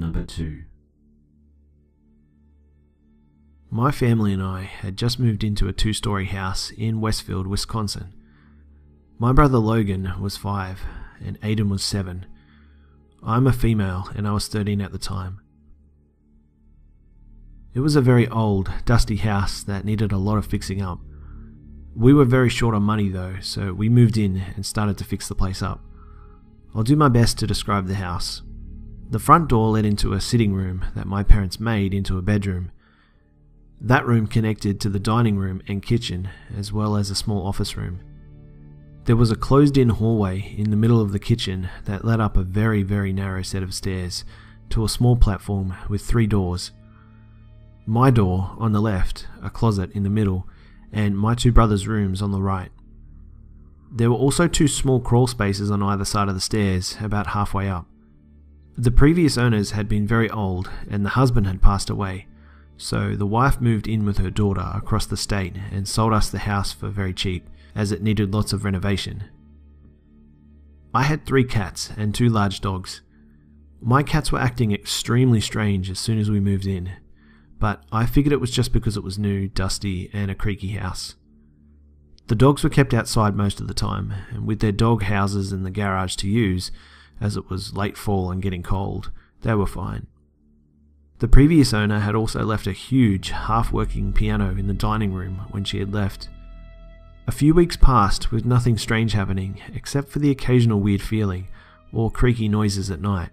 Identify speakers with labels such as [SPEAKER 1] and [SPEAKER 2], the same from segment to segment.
[SPEAKER 1] Number 2.
[SPEAKER 2] My family and I had just moved into a 2-story house in Westfield, Wisconsin. My brother Logan was 5 and Aiden was 7. I'm a female and I was 13 at the time. It was a very old, dusty house that needed a lot of fixing up. We were very short on money though, so we moved in and started to fix the place up. I'll do my best to describe the house. The front door led into a sitting room that my parents made into a bedroom. That room connected to the dining room and kitchen, as well as a small office room. There was a closed-in hallway in the middle of the kitchen that led up a very, very narrow set of stairs to a small platform with 3 doors. My door on the left, a closet in the middle, and my 2 brothers' rooms on the right. There were also 2 small crawl spaces on either side of the stairs, about halfway up. The previous owners had been very old and the husband had passed away, so the wife moved in with her daughter across the state and sold us the house for very cheap, as it needed lots of renovation. I had 3 cats and 2 large dogs. My cats were acting extremely strange as soon as we moved in, but I figured it was just because it was new, dusty, and a creaky house. The dogs were kept outside most of the time, and with their dog houses in the garage to use, as it was late fall and getting cold, they were fine. The previous owner had also left a huge, half-working piano in the dining room when she had left. A few weeks passed with nothing strange happening, except for the occasional weird feeling, or creaky noises at night.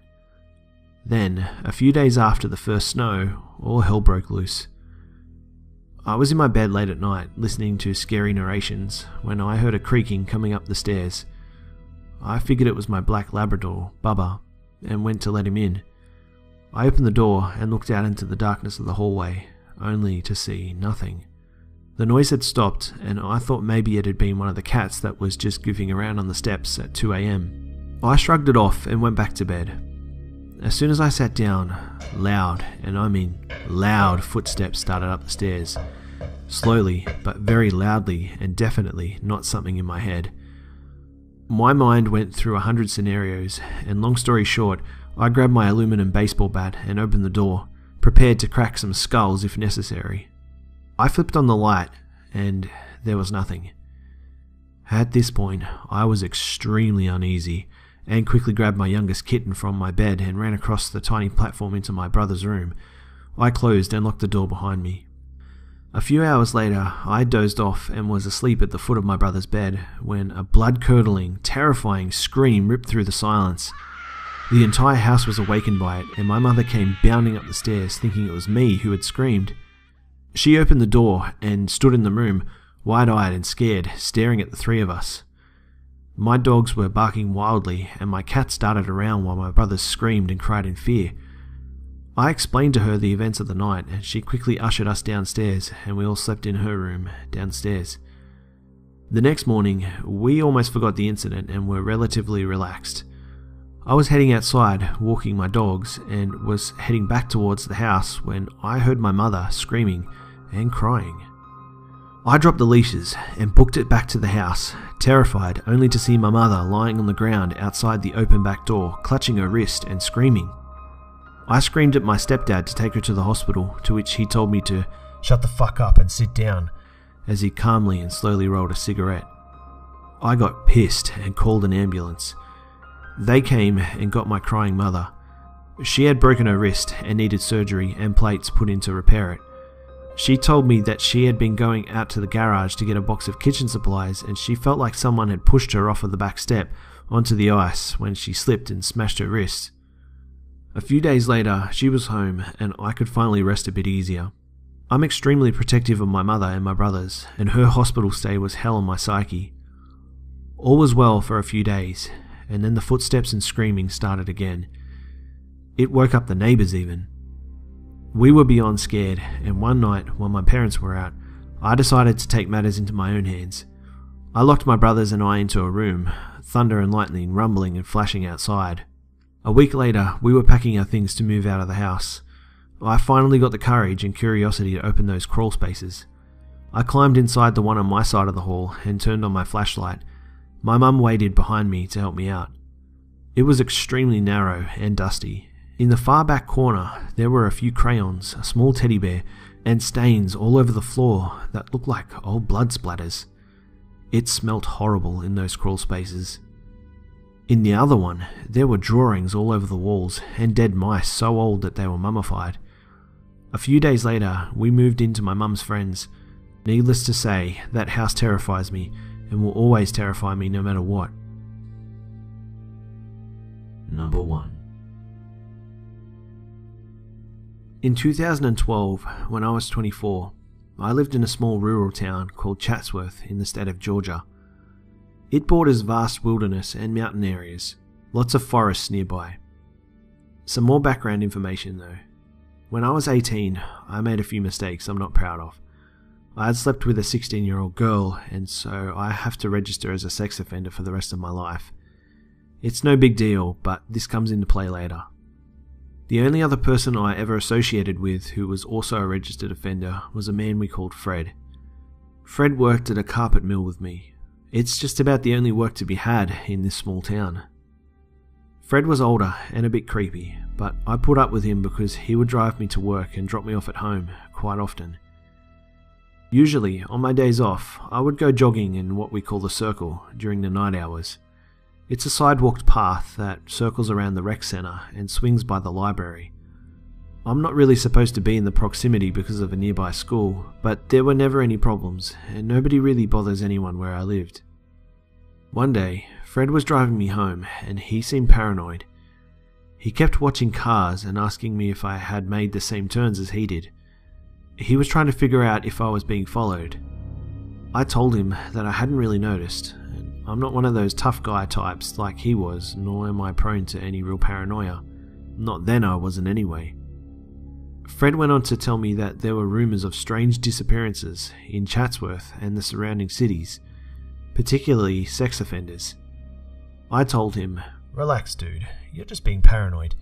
[SPEAKER 2] Then, a few days after the first snow, all hell broke loose. I was in my bed late at night, listening to scary narrations, when I heard a creaking coming up the stairs. I figured it was my black Labrador, Bubba, and went to let him in. I opened the door and looked out into the darkness of the hallway, only to see nothing. The noise had stopped, and I thought maybe it had been one of the cats that was just goofing around on the steps at 2 a.m. I shrugged it off and went back to bed. As soon as I sat down, loud, and I mean loud, footsteps started up the stairs. Slowly, but very loudly, and definitely not something in my head. My mind went through 100 scenarios, and long story short, I grabbed my aluminum baseball bat and opened the door, prepared to crack some skulls if necessary. I flipped on the light, and there was nothing. At this point, I was extremely uneasy, and quickly grabbed my youngest kitten from my bed and ran across the tiny platform into my brother's room. I closed and locked the door behind me. A few hours later, I dozed off and was asleep at the foot of my brother's bed when a blood-curdling, terrifying scream ripped through the silence. The entire house was awakened by it, and my mother came bounding up the stairs thinking it was me who had screamed. She opened the door and stood in the room, wide-eyed and scared, staring at the 3 of us. My dogs were barking wildly, and my cat started around while my brothers screamed and cried in fear. I explained to her the events of the night, and she quickly ushered us downstairs, and we all slept in her room downstairs. The next morning, we almost forgot the incident and were relatively relaxed. I was heading outside, walking my dogs, and was heading back towards the house when I heard my mother screaming and crying. I dropped the leashes and booked it back to the house, terrified only to see my mother lying on the ground outside the open back door, clutching her wrist and screaming. I screamed at my stepdad to take her to the hospital, to which he told me to shut the fuck up and sit down, as he calmly and slowly rolled a cigarette. I got pissed and called an ambulance. They came and got my crying mother. She had broken her wrist and needed surgery and plates put in to repair it. She told me that she had been going out to the garage to get a box of kitchen supplies, and she felt like someone had pushed her off of the back step onto the ice when she slipped and smashed her wrist. A few days later, she was home and I could finally rest a bit easier. I'm extremely protective of my mother and my brothers, and her hospital stay was hell on my psyche. All was well for a few days, and then the footsteps and screaming started again. It woke up the neighbours even. We were beyond scared, and one night, while my parents were out, I decided to take matters into my own hands. I locked my brothers and I into a room, thunder and lightning rumbling and flashing outside. A week later, we were packing our things to move out of the house. I finally got the courage and curiosity to open those crawl spaces. I climbed inside the one on my side of the hall and turned on my flashlight. My mum waited behind me to help me out. It was extremely narrow and dusty, In the far back corner, there were a few crayons, a small teddy bear, and stains all over the floor that looked like old blood splatters. It smelt horrible in those crawl spaces. In the other one, there were drawings all over the walls and dead mice so old that they were mummified. A few days later, we moved into my mum's friends. Needless to say, that house terrifies me and will always terrify me no matter what. Number 1. In 2012, when I was 24, I lived in a small rural town called Chatsworth in the state of Georgia. It borders vast wilderness and mountain areas, lots of forests nearby. Some more background information though. When I was 18, I made a few mistakes I'm not proud of. I had slept with a 16-year-old girl, and so I have to register as a sex offender for the rest of my life. It's no big deal, but this comes into play later. The only other person I ever associated with who was also a registered offender was a man we called Fred. Fred worked at a carpet mill with me. It's just about the only work to be had in this small town. Fred was older and a bit creepy, but I put up with him because he would drive me to work and drop me off at home quite often. Usually, on my days off, I would go jogging in what we call the circle during the night hours. It's a sidewalked path that circles around the rec centre and swings by the library. I'm not really supposed to be in the proximity because of a nearby school, but there were never any problems, and nobody really bothers anyone where I lived. One day, Fred was driving me home, and he seemed paranoid. He kept watching cars and asking me if I had made the same turns as he did. He was trying to figure out if I was being followed. I told him that I hadn't really noticed. I'm not one of those tough guy types like he was, nor am I prone to any real paranoia. Not then I wasn't anyway. Fred went on to tell me that there were rumours of strange disappearances in Chatsworth and the surrounding cities, particularly sex offenders. I told him,
[SPEAKER 1] "Relax, dude. You're just being paranoid.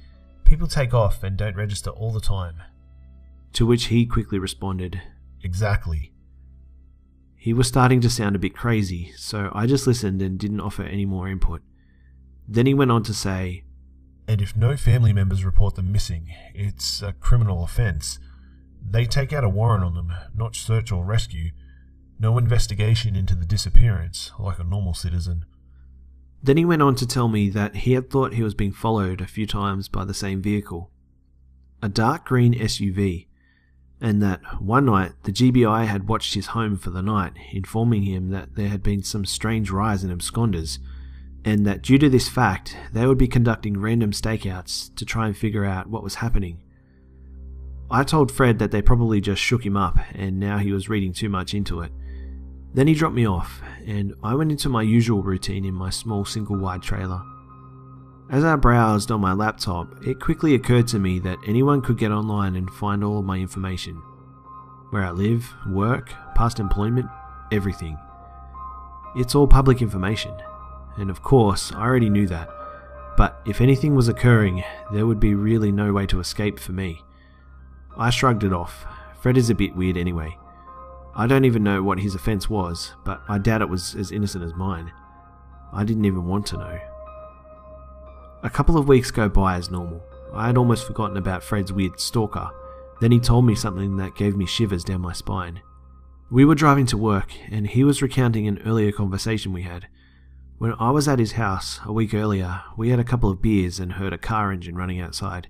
[SPEAKER 1] People take off and don't register all the time."
[SPEAKER 2] To which he quickly responded,
[SPEAKER 1] "Exactly."
[SPEAKER 2] He was starting to sound a bit crazy, so I just listened and didn't offer any more input. Then he went on to say,
[SPEAKER 1] "And if no family members report them missing, it's a criminal offence. They take out a warrant on them, not search or rescue. No investigation into the disappearance, like a normal citizen."
[SPEAKER 2] Then he went on to tell me that he had thought he was being followed a few times by the same vehicle, a dark green SUV, and that one night the GBI had watched his home for the night, informing him that there had been some strange rise in absconders, and that due to this fact, they would be conducting random stakeouts to try and figure out what was happening. I told Fred that they probably just shook him up, and now he was reading too much into it. Then he dropped me off, and I went into my usual routine in my small single-wide trailer. As I browsed on my laptop, it quickly occurred to me that anyone could get online and find all of my information. Where I live, work, past employment, everything. It's all public information, and of course, I already knew that. But if anything was occurring, there would be really no way to escape for me. I shrugged it off. Fred is a bit weird anyway. I don't even know what his offence was, but I doubt it was as innocent as mine. I didn't even want to know. A couple of weeks go by as normal. I had almost forgotten about Fred's weird stalker. Then he told me something that gave me shivers down my spine. We were driving to work, and he was recounting an earlier conversation we had. When I was at his house a week earlier, we had a couple of beers and heard a car engine running outside.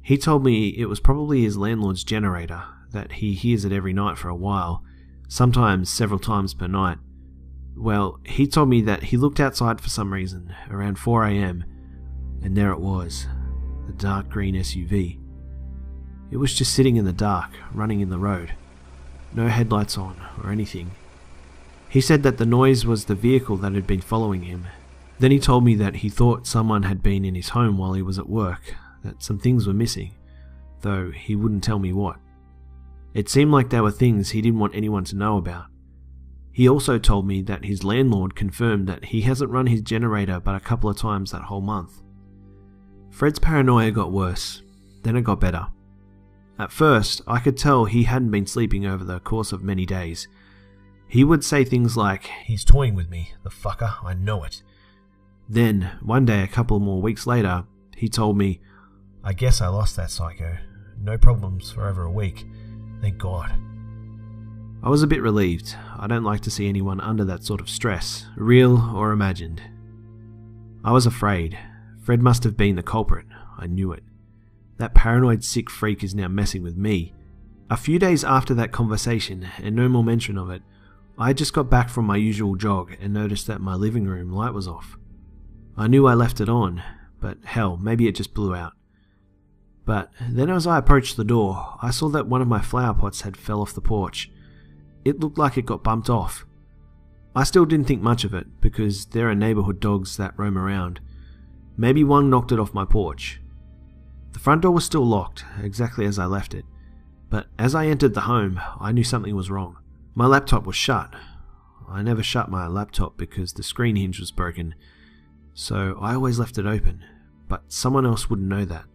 [SPEAKER 2] He told me it was probably his landlord's generator, that he hears it every night for a while, sometimes several times per night. Well, he told me that he looked outside for some reason, around 4 AM, and there it was, the dark green SUV. It was just sitting in the dark, running in the road. No headlights on, or anything. He said that the noise was the vehicle that had been following him. Then he told me that he thought someone had been in his home while he was at work, that some things were missing, though he wouldn't tell me what. It seemed like they were things he didn't want anyone to know about. He also told me that his landlord confirmed that he hasn't run his generator but a couple of times that whole month. Fred's paranoia got worse, then it got better. At first, I could tell he hadn't been sleeping over the course of many days. He would say things like,
[SPEAKER 1] "He's toying with me, the fucker, I know it."
[SPEAKER 2] Then, one day a couple more weeks later, he told me,
[SPEAKER 1] I guess I lost that psycho. No problems for over a week. Thank God.
[SPEAKER 2] I was a bit relieved. I don't like to see anyone under that sort of stress, real or imagined. I was afraid. Fred must have been the culprit. I knew it. That paranoid sick freak is now messing with me. A few days after that conversation, and no more mention of it, I had just got back from my usual jog and noticed that my living room light was off. I knew I left it on, but hell, maybe it just blew out. But then as I approached the door, I saw that one of my flower pots had fell off the porch. It looked like it got bumped off. I still didn't think much of it, because there are neighborhood dogs that roam around. Maybe one knocked it off my porch. The front door was still locked, exactly as I left it. But as I entered the home, I knew something was wrong. My laptop was shut. I never shut my laptop because the screen hinge was broken, so I always left it open, but someone else wouldn't know that.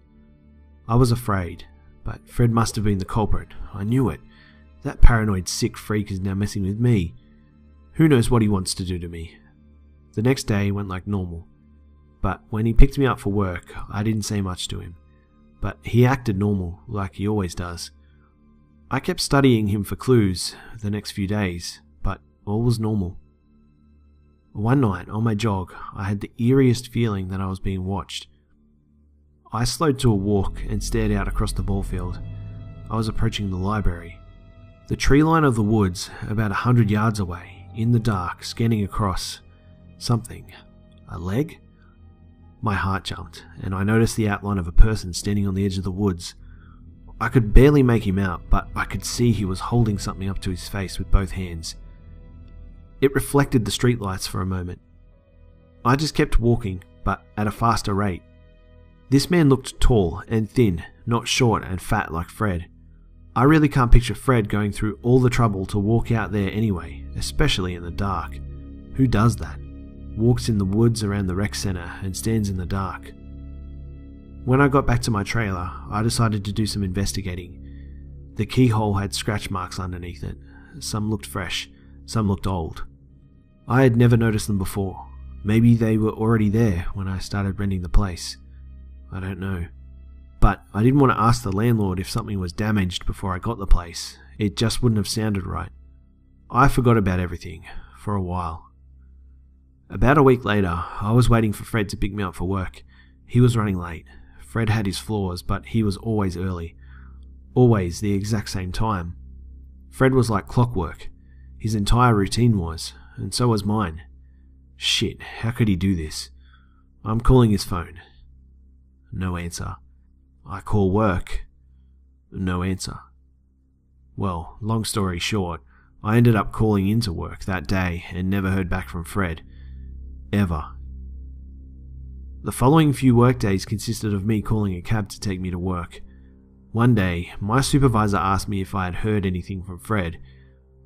[SPEAKER 2] I was afraid, but Fred must have been the culprit. I knew it. That paranoid sick freak is now messing with me. Who knows what he wants to do to me? The next day went like normal, but when he picked me up for work, I didn't say much to him. But he acted normal, like he always does. I kept studying him for clues the next few days, but all was normal. One night, on my jog, I had the eeriest feeling that I was being watched. I slowed to a walk and stared out across the ball field. I was approaching the library. The tree line of the woods, about 100 yards away, in the dark, scanning across. Something. A leg? My heart jumped, and I noticed the outline of a person standing on the edge of the woods. I could barely make him out, but I could see he was holding something up to his face with both hands. It reflected the streetlights for a moment. I just kept walking, but at a faster rate. This man looked tall and thin, not short and fat like Fred. I really can't picture Fred going through all the trouble to walk out there anyway, especially in the dark. Who does that? Walks in the woods around the rec center and stands in the dark. When I got back to my trailer, I decided to do some investigating. The keyhole had scratch marks underneath it. Some looked fresh, some looked old. I had never noticed them before. Maybe they were already there when I started renting the place. I don't know. But I didn't want to ask the landlord if something was damaged before I got the place. It just wouldn't have sounded right. I forgot about everything, for a while. About a week later, I was waiting for Fred to pick me up for work. He was running late. Fred had his flaws, but he was always early. Always the exact same time. Fred was like clockwork. His entire routine was, and so was mine. Shit, how could he do this? I'm calling his phone. No answer. I call work. No answer. Well, long story short, I ended up calling into work that day and never heard back from Fred. Ever. The following few workdays consisted of me calling a cab to take me to work. One day, my supervisor asked me if I had heard anything from Fred.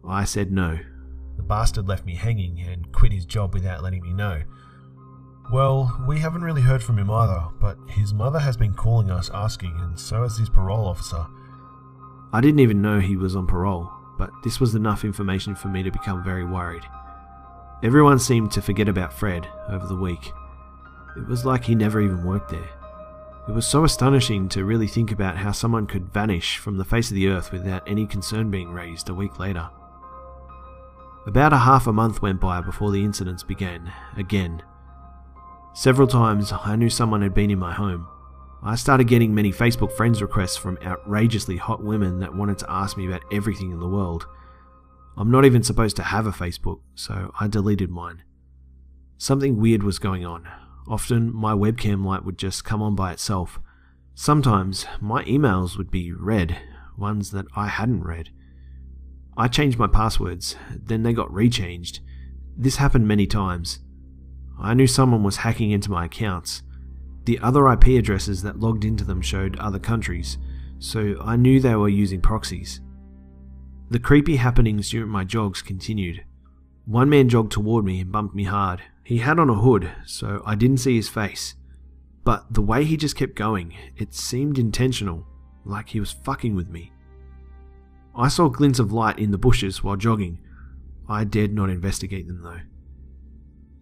[SPEAKER 2] I said no.
[SPEAKER 1] The bastard left me hanging and quit his job without letting me know. Well, we haven't really heard from him either, but his mother has been calling us asking, and so has his parole officer.
[SPEAKER 2] I didn't even know he was on parole, but this was enough information for me to become very worried. Everyone seemed to forget about Fred over the week. It was like he never even worked there. It was so astonishing to really think about how someone could vanish from the face of the earth without any concern being raised a week later. About a half a month went by before the incidents began, again. Several times I knew someone had been in my home. I started getting many Facebook friends requests from outrageously hot women that wanted to ask me about everything in the world. I'm not even supposed to have a Facebook, so I deleted mine. Something weird was going on. Often my webcam light would just come on by itself. Sometimes my emails would be read, ones that I hadn't read. I changed my passwords, then they got rechanged. This happened many times. I knew someone was hacking into my accounts. The other IP addresses that logged into them showed other countries, so I knew they were using proxies. The creepy happenings during my jogs continued. One man jogged toward me and bumped me hard. He had on a hood, so I didn't see his face. But the way he just kept going, it seemed intentional, like he was fucking with me. I saw glints of light in the bushes while jogging. I dared not investigate them though.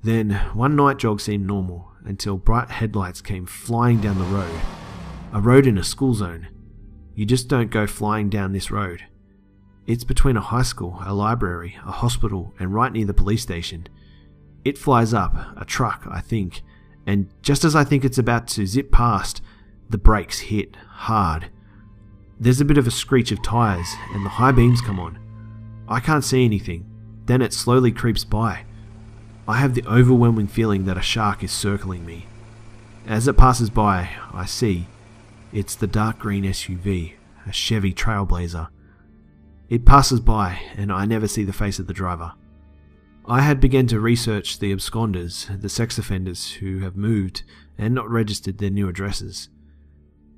[SPEAKER 2] Then, one night jog seemed normal, until bright headlights came flying down the road. A road in a school zone. You just don't go flying down this road. It's between a high school, a library, a hospital, and right near the police station. It flies up, a truck, I think, and just as I think it's about to zip past, the brakes hit hard. There's a bit of a screech of tyres, and the high beams come on. I can't see anything. Then it slowly creeps by. I have the overwhelming feeling that a shark is circling me. As it passes by, I see it's the dark green SUV, a Chevy Trailblazer. It passes by, and I never see the face of the driver. I had begun to research the absconders, the sex offenders who have moved and not registered their new addresses.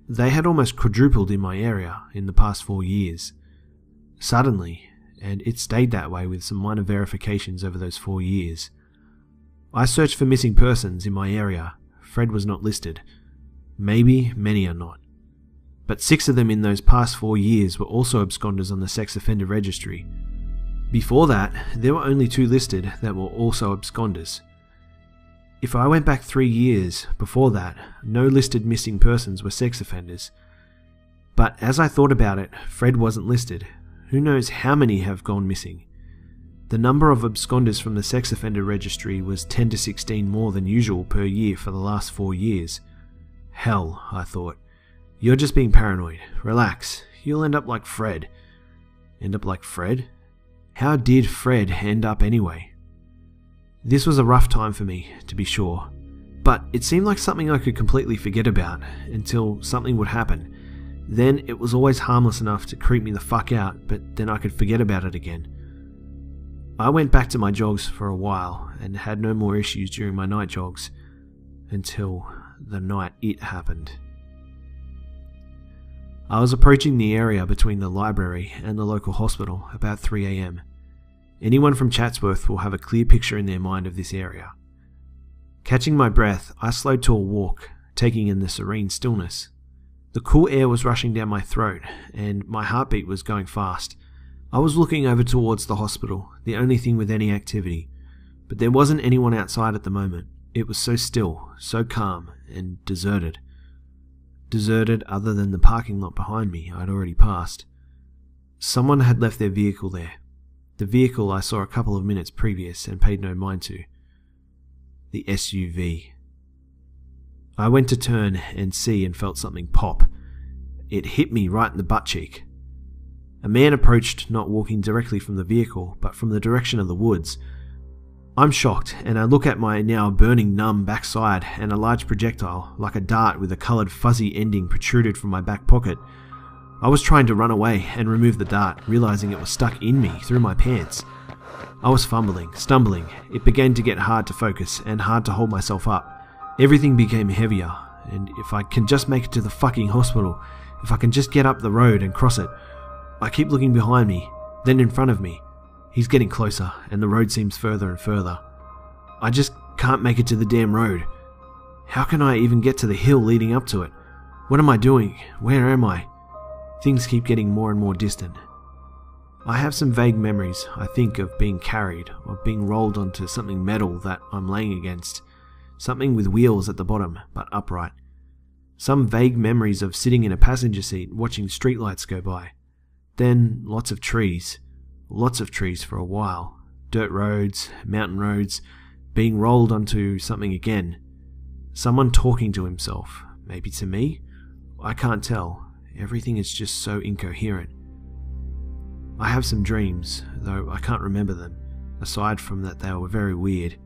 [SPEAKER 2] They had almost quadrupled in my area in the past 4 years. Suddenly, and it stayed that way with some minor verifications over those 4 years. I searched for missing persons in my area. Fred was not listed. Maybe many are not. But 6 of them in those past 4 years were also absconders on the sex offender registry. Before that, there were only 2 listed that were also absconders. If I went back 3 years before that, no listed missing persons were sex offenders. But as I thought about it, Fred wasn't listed. Who knows how many have gone missing? The number of absconders from the sex offender registry was 10 to 16 more than usual per year for the last 4 years. Hell, I thought. You're just being paranoid. Relax. You'll end up like Fred. End up like Fred? How did Fred end up anyway? This was a rough time for me, to be sure. But it seemed like something I could completely forget about until something would happen. Then it was always harmless enough to creep me the fuck out, but then I could forget about it again. I went back to my jogs for a while and had no more issues during my night jogs until the night it happened. I was approaching the area between the library and the local hospital about 3 a.m. Anyone from Chatsworth will have a clear picture in their mind of this area. Catching my breath, I slowed to a walk, taking in the serene stillness. The cool air was rushing down my throat, and my heartbeat was going fast. I was looking over towards the hospital, the only thing with any activity, but there wasn't anyone outside at the moment. It was so still, so calm, and deserted. Deserted other than the parking lot behind me I'd already passed. Someone had left their vehicle there. The vehicle I saw a couple of minutes previous and paid no mind to. The SUV. I went to turn and see and felt something pop. It hit me right in the butt cheek. A man approached, not walking directly from the vehicle, but from the direction of the woods. I'm shocked, and I look at my now burning numb backside, and a large projectile, like a dart with a coloured fuzzy ending, protruded from my back pocket. I was trying to run away and remove the dart, realising it was stuck in me through my pants. I was fumbling, stumbling. It began to get hard to focus and hard to hold myself up. Everything became heavier, and if I can just make it to the fucking hospital, if I can just get up the road and cross it. I keep looking behind me, then in front of me. He's getting closer, and the road seems further and further. I just can't make it to the damn road. How can I even get to the hill leading up to it? What am I doing? Where am I? Things keep getting more and more distant. I have some vague memories, I think, of being carried, of being rolled onto something metal that I'm laying against. Something with wheels at the bottom, but upright. Some vague memories of sitting in a passenger seat watching streetlights go by. Then lots of trees. Lots of trees for a while. Dirt roads, mountain roads, being rolled onto something again. Someone talking to himself. Maybe to me? I can't tell. Everything is just so incoherent. I have some dreams, though I can't remember them. Aside from that, they were very weird.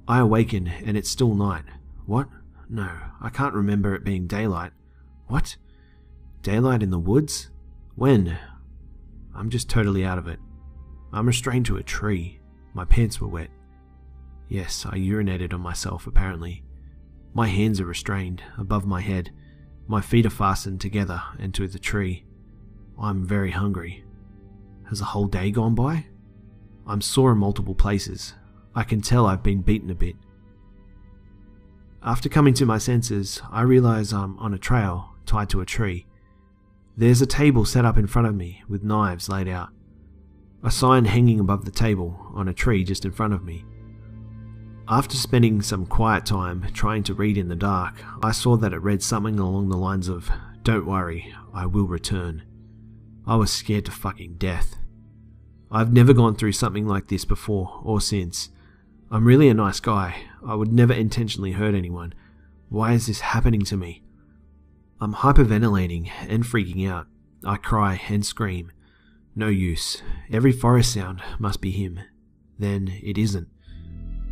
[SPEAKER 2] I awaken and it's still night. What? No, I can't remember it being daylight. What? Daylight in the woods? When? I'm just totally out of it. I'm restrained to a tree. My pants were wet. Yes, I urinated on myself, apparently. My hands are restrained, above my head. My feet are fastened together into the tree. I'm very hungry. Has a whole day gone by? I'm sore in multiple places. I can tell I've been beaten a bit. After coming to my senses, I realize I'm on a trail, tied to a tree. There's a table set up in front of me, with knives laid out. A sign hanging above the table, on a tree just in front of me. After spending some quiet time trying to read in the dark, I saw that it read something along the lines of, "Don't worry, I will return." I was scared to fucking death. I've never gone through something like this before or since. I'm really a nice guy. I would never intentionally hurt anyone. Why is this happening to me? I'm hyperventilating and freaking out. I cry and scream. No use. Every forest sound must be him. Then it isn't.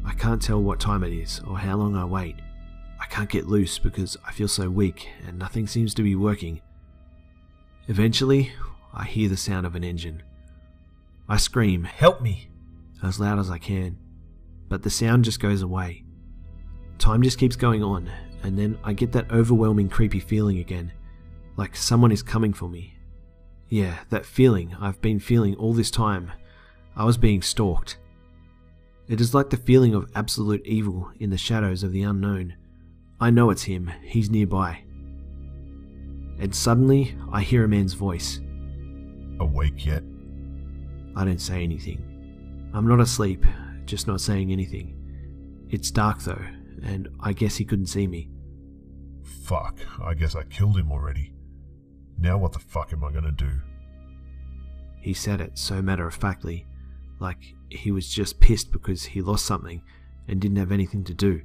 [SPEAKER 2] I can't tell what time it is or how long I wait. I can't get loose because I feel so weak and nothing seems to be working. Eventually, I hear the sound of an engine. I scream, "Help me!" as loud as I can, but the sound just goes away. Time just keeps going on, and then I get that overwhelming creepy feeling again, like someone is coming for me. Yeah, that feeling I've been feeling all this time. I was being stalked. It is like the feeling of absolute evil in the shadows of the unknown. I know it's him, he's nearby. And suddenly, I hear a man's voice.
[SPEAKER 1] "Awake yet?"
[SPEAKER 2] I don't say anything. I'm not asleep, just not saying anything. It's dark though, and I guess he couldn't see me.
[SPEAKER 1] "Fuck, I guess I killed him already. Now what the fuck am I gonna do?"
[SPEAKER 2] He said it so matter-of-factly, like he was just pissed because he lost something and didn't have anything to do.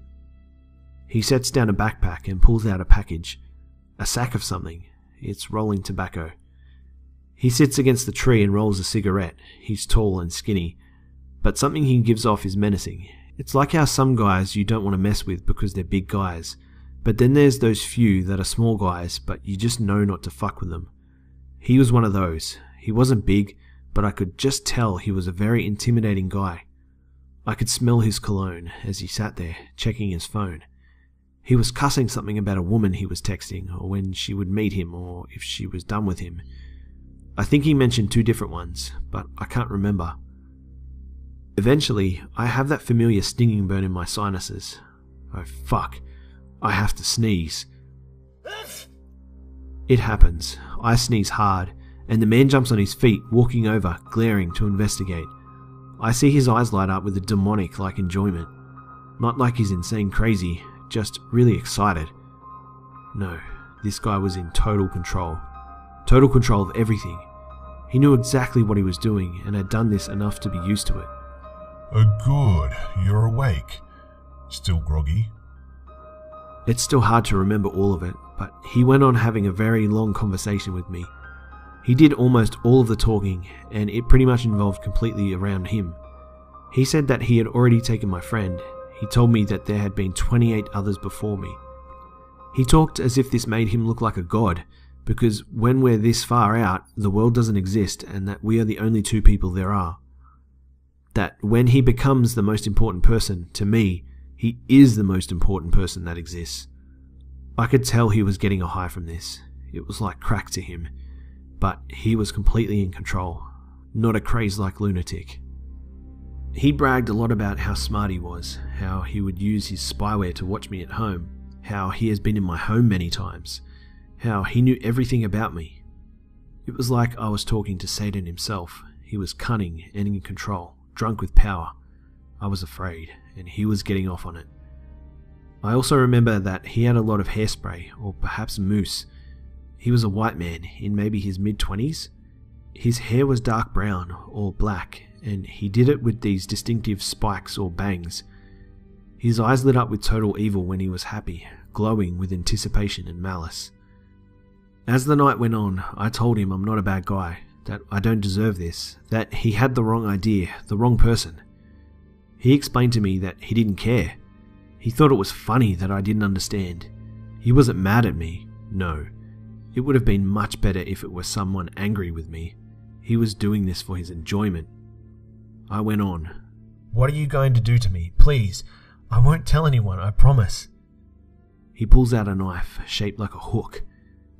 [SPEAKER 2] He sets down a backpack and pulls out a package, a sack of something. It's rolling tobacco. He sits against the tree and rolls a cigarette. He's tall and skinny, but something he gives off is menacing. It's like how some guys you don't want to mess with because they're big guys, but then there's those few that are small guys, but you just know not to fuck with them. He was one of those. He wasn't big, but I could just tell he was a very intimidating guy. I could smell his cologne as he sat there, checking his phone. He was cussing something about a woman he was texting, or when she would meet him, or if she was done with him. I think he mentioned 2 different ones, but I can't remember. Eventually, I have that familiar stinging burn in my sinuses. Oh fuck, I have to sneeze. It happens. I sneeze hard, and the man jumps on his feet, walking over, glaring to investigate. I see his eyes light up with a demonic-like enjoyment. Not like he's insane crazy, just really excited. No, this guy was in total control. Total control of everything. He knew exactly what he was doing and had done this enough to be used to it.
[SPEAKER 1] "Oh good, you're awake. Still groggy?"
[SPEAKER 2] It's still hard to remember all of it, but he went on having a very long conversation with me. He did almost all of the talking, and it pretty much involved completely around him. He said that he had already taken my friend. He told me that there had been 28 others before me. He talked as if this made him look like a god, because when we're this far out, the world doesn't exist and that we are the only 2 people there are. That when he becomes the most important person, to me, he is the most important person that exists. I could tell he was getting a high from this. It was like crack to him. But he was completely in control, not a crazed-like lunatic. He bragged a lot about how smart he was, how he would use his spyware to watch me at home, how he has been in my home many times, how he knew everything about me. It was like I was talking to Satan himself. He was cunning and in control, drunk with power. I was afraid, and he was getting off on it. I also remember that he had a lot of hairspray, or perhaps mousse. He was a white man in maybe his mid-20s. His hair was dark brown or black, and he did it with these distinctive spikes or bangs. His eyes lit up with total evil when he was happy, glowing with anticipation and malice. As the night went on, I told him I'm not a bad guy, that I don't deserve this, that he had the wrong idea, the wrong person. He explained to me that he didn't care. He thought it was funny that I didn't understand. He wasn't mad at me, no. It would have been much better if it were someone angry with me. He was doing this for his enjoyment. I went on.
[SPEAKER 3] "What are you going to do to me? Please. I won't tell anyone, I promise."
[SPEAKER 2] He pulls out a knife, shaped like a hook,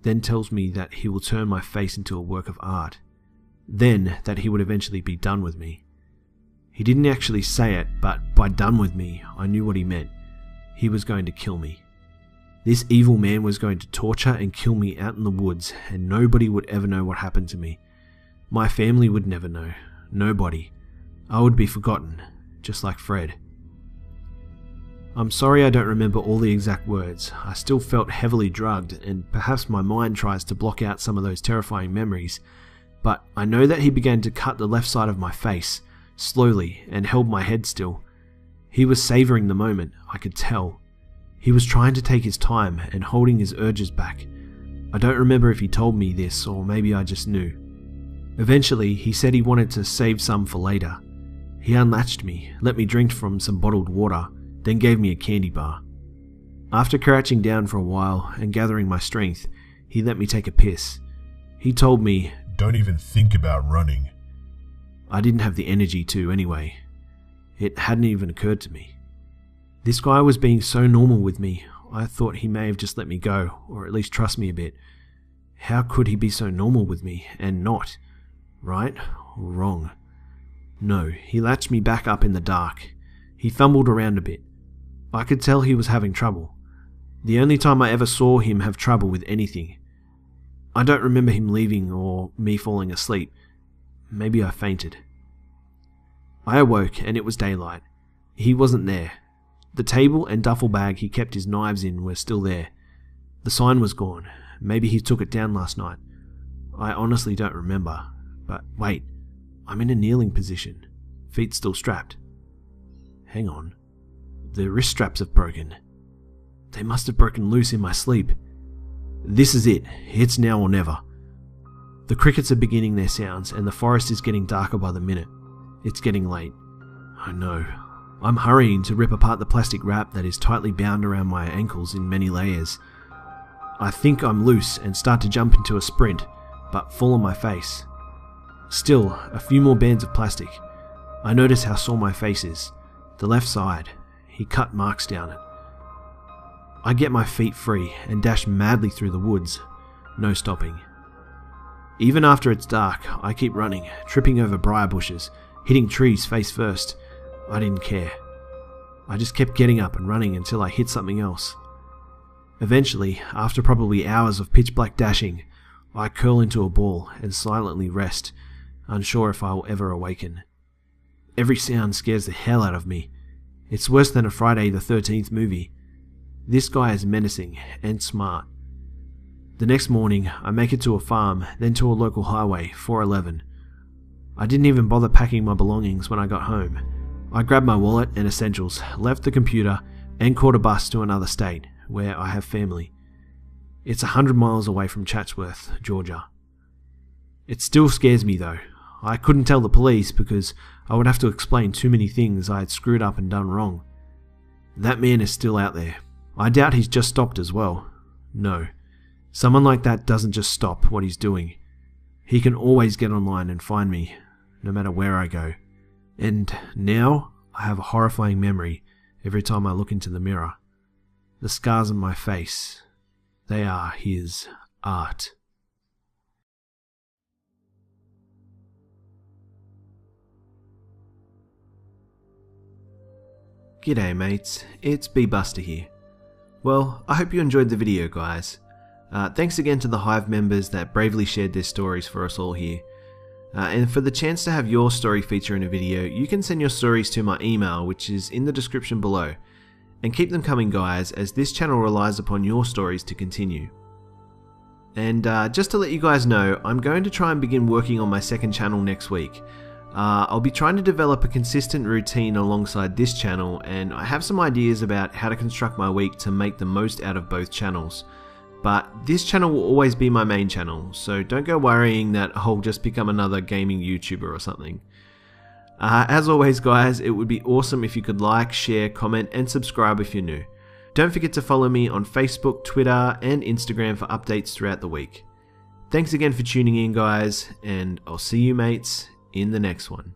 [SPEAKER 2] then tells me that he will turn my face into a work of art. Then that he would eventually be done with me. He didn't actually say it, but by done with me, I knew what he meant. He was going to kill me. This evil man was going to torture and kill me out in the woods, and nobody would ever know what happened to me. My family would never know. Nobody. I would be forgotten, just like Fred. I'm sorry I don't remember all the exact words. I still felt heavily drugged, and perhaps my mind tries to block out some of those terrifying memories, but I know that he began to cut the left side of my face, slowly, and held my head still. He was savouring the moment, I could tell. He was trying to take his time and holding his urges back. I don't remember if he told me this, or maybe I just knew. Eventually, he said he wanted to save some for later. He unlatched me, let me drink from some bottled water, then gave me a candy bar. After crouching down for a while and gathering my strength, he let me take a piss. He told me,
[SPEAKER 1] "Don't even think about running."
[SPEAKER 2] I didn't have the energy to anyway. It hadn't even occurred to me. This guy was being so normal with me, I thought he may have just let me go, or at least trust me a bit. How could he be so normal with me, and not? Right or wrong? No, he latched me back up in the dark. He fumbled around a bit. I could tell he was having trouble. The only time I ever saw him have trouble with anything. I don't remember him leaving or me falling asleep. Maybe I fainted. I awoke and it was daylight. He wasn't there. The table and duffel bag he kept his knives in were still there. The sign was gone. Maybe he took it down last night. I honestly don't remember. But wait, I'm in a kneeling position. Feet still strapped. Hang on. The wrist straps have broken. They must have broken loose in my sleep. This is it. It's now or never. The crickets are beginning their sounds and the forest is getting darker by the minute. It's getting late. I know. I'm hurrying to rip apart the plastic wrap that is tightly bound around my ankles in many layers. I think I'm loose and start to jump into a sprint, but fall on my face. Still, a few more bands of plastic. I notice how sore my face is. The left side. He cut marks down it. I get my feet free and dash madly through the woods. No stopping. Even after it's dark, I keep running, tripping over briar bushes, hitting trees face first. I didn't care. I just kept getting up and running until I hit something else. Eventually, after probably hours of pitch black dashing, I curl into a ball and silently rest, unsure if I will ever awaken. Every sound scares the hell out of me. It's worse than a Friday the 13th movie. This guy is menacing and smart. The next morning, I make it to a farm, then to a local highway, 411. I didn't even bother packing my belongings when I got home. I grabbed my wallet and essentials, left the computer, and caught a bus to another state, where I have family. It's 100 miles away from Chatsworth, Georgia. It still scares me though. I couldn't tell the police because I would have to explain too many things I had screwed up and done wrong. That man is still out there. I doubt he's just stopped as well. No. Someone like that doesn't just stop what he's doing. He can always get online and find me, no matter where I go. And now I have a horrifying memory every time I look into the mirror. The scars on my face, they are his art. G'day mates, it's B-Buster here. Well, I hope you enjoyed the video guys. Thanks again to the Hive members that bravely shared their stories for us all here. And for the chance to have your story feature in a video, you can send your stories to my email, which is in the description below. And keep them coming guys, as this channel relies upon your stories to continue. And just to let you guys know, I'm going to try and begin working on my second channel next week. I'll be trying to develop a consistent routine alongside this channel, and I have some ideas about how to construct my week to make the most out of both channels. But this channel will always be my main channel, so don't go worrying that I'll just become another gaming YouTuber or something. As always guys, it would be awesome if you could like, share, comment and subscribe if you're new. Don't forget to follow me on Facebook, Twitter and Instagram for updates throughout the week. Thanks again for tuning in guys, and I'll see you mates in the next one.